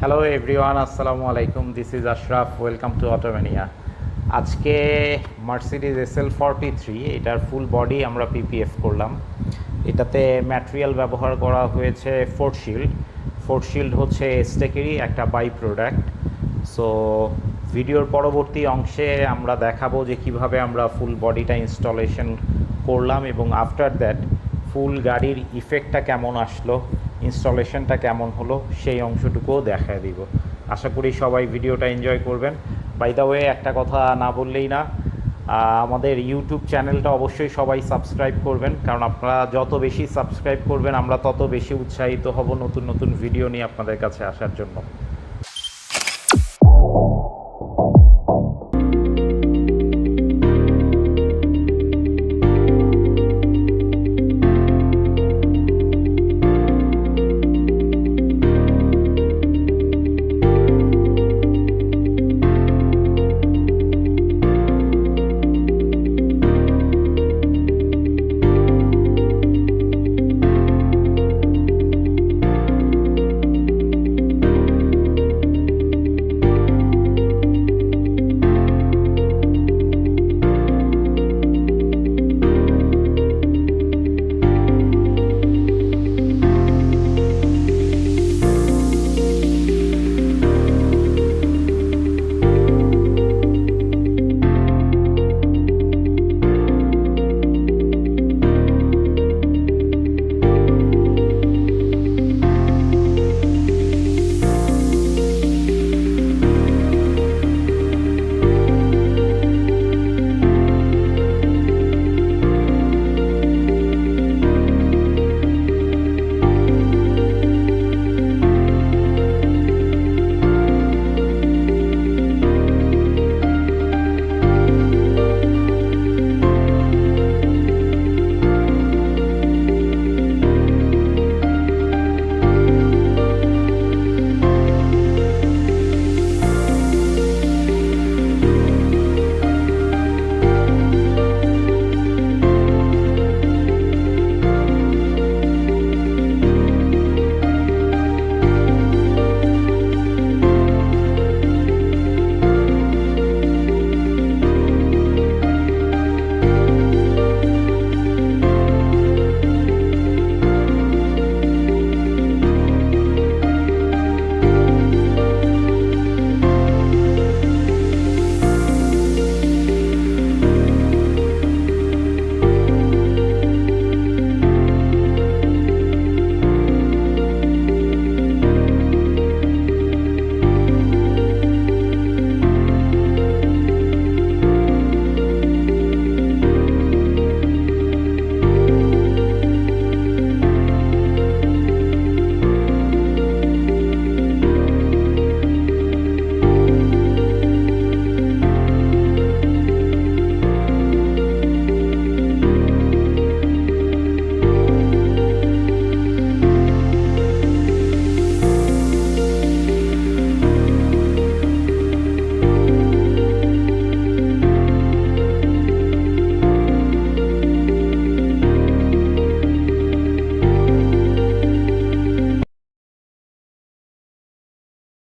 Hello everyone, আসসালামু আলাইকুম। This is Ashraf. Welcome to Automania. আজকে মার্সিডিজ SL43 এটার ফুল বডি আমরা পিপিএফ করলাম। এটাতে ম্যাটেরিয়াল ব্যবহার করা হয়েছে ফোর্ট শিল্ড। ফোর্ট শিল্ড হচ্ছে এস্টেকেরই একটা বাই প্রোডাক্ট। সো ভিডিওর পরবর্তী অংশে আমরা দেখাবো যে কিভাবে আমরা ফুল বডিটা ইনস্টলেশন করলাম এবং আফটার দ্যাট ফুল গাড়ির ইফেক্টটা কেমন আসলো, ইনস্টলেশনটা কেমন হলো, সেই অংশটুকুও দেখায় দিব। আশা করি সবাই ভিডিওটা এনজয় করবেন। বাই দ্য ওয়ে, একটা কথা না বললেই না, আমাদের ইউটিউব চ্যানেলটা অবশ্যই সবাই সাবস্ক্রাইব করবেন, কারণ আপনারা যত বেশি সাবস্ক্রাইব করবেন আমরা তত বেশি উৎসাহিত হব নতুন নতুন ভিডিও নিয়ে আপনাদের কাছে আসার জন্য।